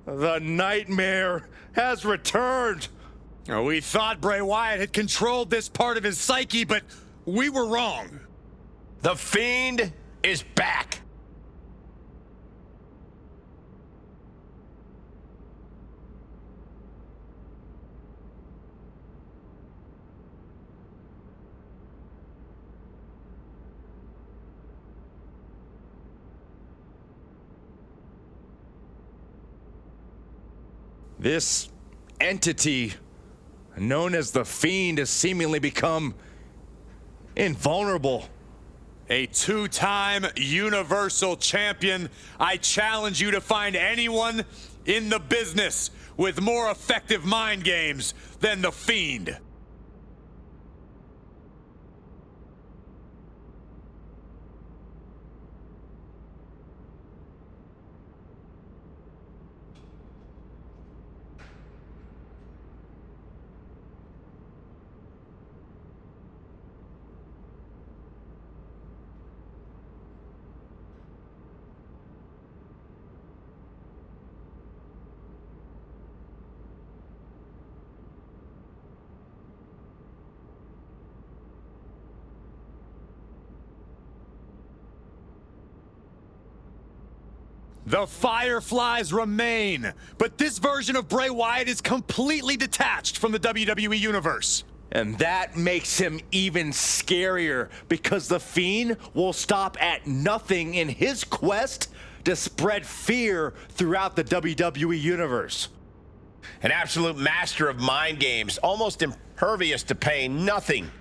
The nightmare has returned. We thought Bray Wyatt had controlled this part of his psyche, but we were wrong. The Fiend is back. This entity known as the Fiend has seemingly become invulnerable. A two-time Universal Champion. I challenge you to find anyone in the business with more effective mind games than the Fiend. The Fireflies remain, but this version of Bray Wyatt is completely detached from the WWE Universe. And that makes him even scarier because the Fiend will stop at nothing in his quest to spread fear throughout the WWE Universe. An absolute master of mind games, almost impervious to pain. Nothing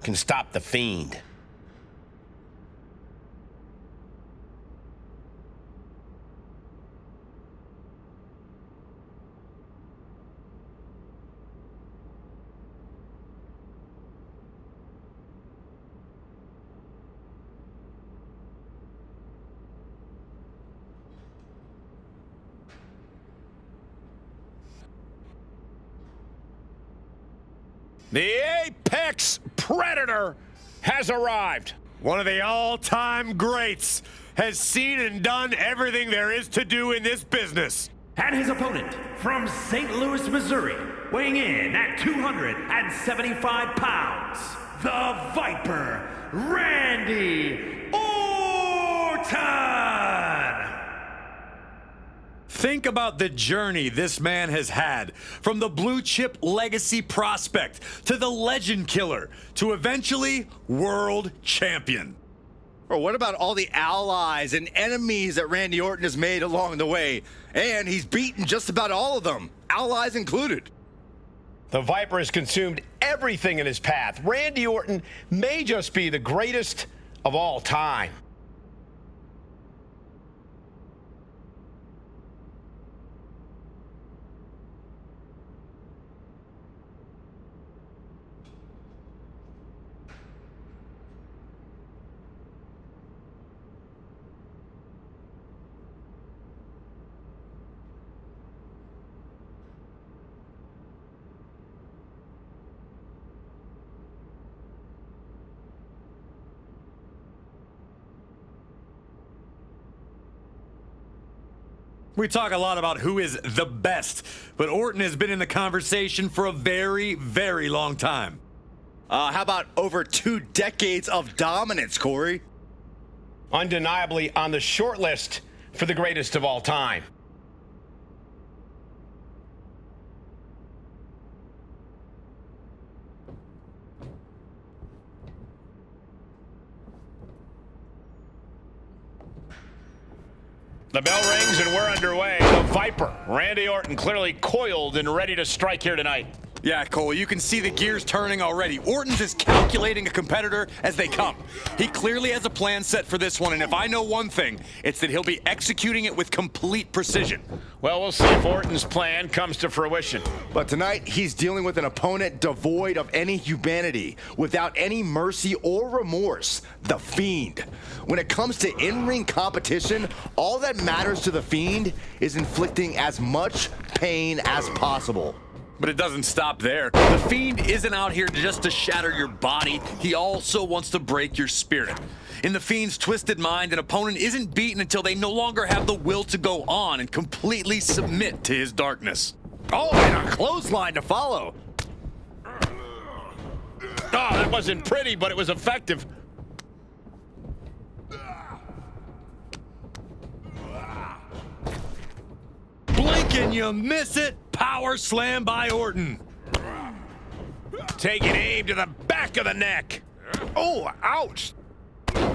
can stop the Fiend. The Apex Predator has arrived. One of the all-time greats has seen and done everything there is to do in this business. And his opponent from St. Louis, Missouri, weighing in at 275 pounds, the Viper, Randy Orton! Think about the journey this man has had, from the blue chip legacy prospect to the legend killer to eventually world champion. Or what about all the allies and enemies that Randy Orton has made along the way? And he's beaten just about all of them, allies included. The Viper has consumed everything in his path. Randy Orton may just be the greatest of all time. We talk a lot about who is the best, but Orton has been in the conversation for a very, very long time. How about over 2 decades of dominance, Corey? Undeniably on the short list for the greatest of all time. The bell rings and we're underway. The Viper, Randy Orton, clearly coiled and ready to strike here tonight. Yeah, Cole, you can see the gears turning already. Orton's is calculating a competitor as they come. He clearly has a plan set for this one, and if I know one thing, it's that he'll be executing it with complete precision. Well, we'll see if Orton's plan comes to fruition. But tonight, he's dealing with an opponent devoid of any humanity, without any mercy or remorse, the Fiend. When it comes to in-ring competition, all that matters to the Fiend is inflicting as much pain as possible. But it doesn't stop there. The Fiend isn't out here just to shatter your body. He also wants to break your spirit. In the Fiend's twisted mind, an opponent isn't beaten until they no longer have the will to go on and completely submit to his darkness. Oh, and a clothesline to follow. Oh, that wasn't pretty, but it was effective. Blink and you miss it. Power slam by Orton. Taking aim to the back of the neck. Oh, ouch.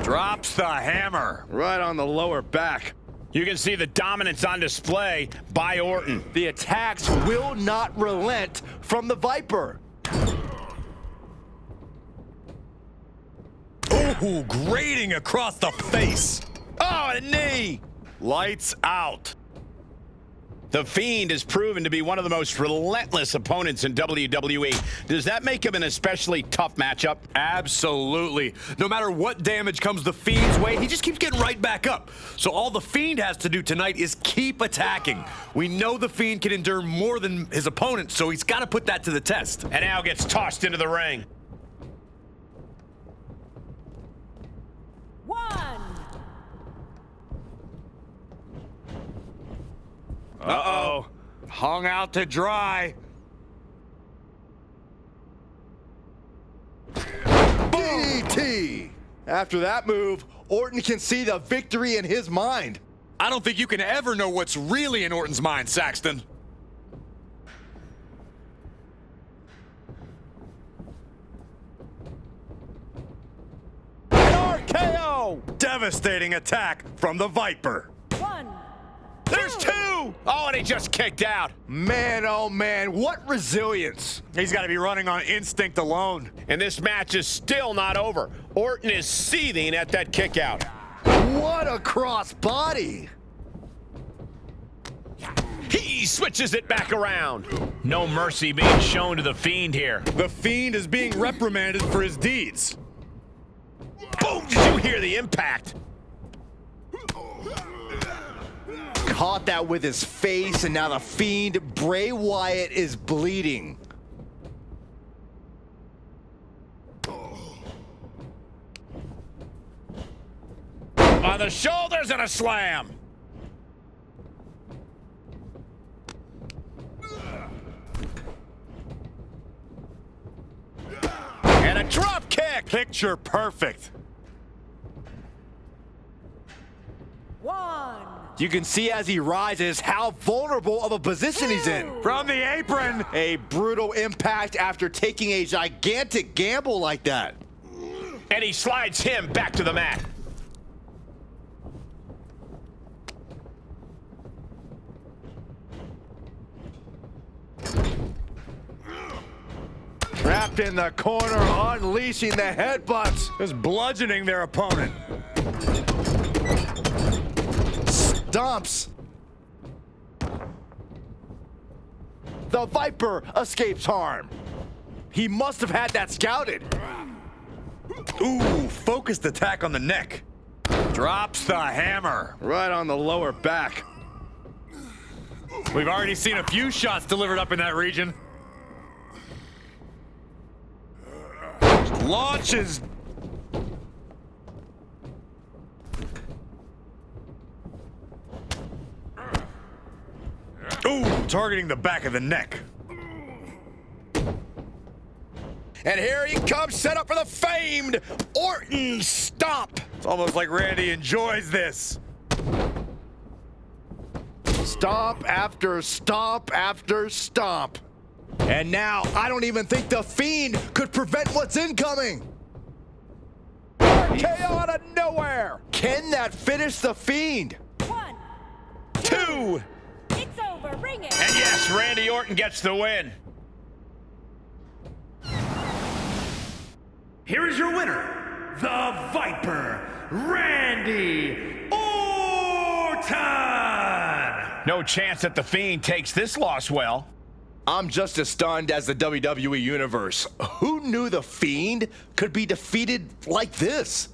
Drops the hammer. Right on the lower back. You can see the dominance on display by Orton. The attacks will not relent from the Viper. Ooh, grating across the face. Oh, and a knee. Lights out. The Fiend has proven to be one of the most relentless opponents in WWE. Does that make him an especially tough matchup? Absolutely. No matter what damage comes the Fiend's way, he just keeps getting right back up. So all the Fiend has to do tonight is keep attacking. We know the Fiend can endure more than his opponent, so he's got to put that to the test. And now gets tossed into the ring. Uh-oh. Hung out to dry. DDT. After that move, Orton can see the victory in his mind. I don't think you can ever know what's really in Orton's mind, Saxton. RKO. Devastating attack from the Viper. There's two! Oh, and he just kicked out. Man, oh man, what resilience. He's got to be running on instinct alone. And this match is still not over. Orton is seething at that kick out. What a cross body. He switches it back around. No mercy being shown to the Fiend here. The Fiend is being reprimanded for his deeds. Boom! Did you hear the impact? Caught that with his face, and now the Fiend, Bray Wyatt, is bleeding. On the shoulders and a slam. And a drop kick. Picture perfect. You can see as he rises how vulnerable of a position he's in. From the apron. A brutal impact after taking a gigantic gamble like that. And he slides him back to the mat. Trapped in the corner, unleashing the headbutts. Just bludgeoning their opponent. Stomps. The Viper escapes harm. He must have had that scouted. Ooh, focused attack on the neck. Drops the hammer. Right on the lower back. We've already seen a few shots delivered up in that region. Launches. Ooh, targeting the back of the neck. And here he comes, set up for the famed Orton stomp. It's almost like Randy enjoys this. Stomp after stomp after stomp. And now, I don't even think the Fiend could prevent what's incoming. RKO out of nowhere. Can that finish the Fiend? 1, 2. it's over, ring it. And yes, Randy Orton gets the win. Here is your winner, the Viper, Randy Orton! No chance that the Fiend takes this loss well. I'm just as stunned as the WWE Universe. Who knew the Fiend could be defeated like this?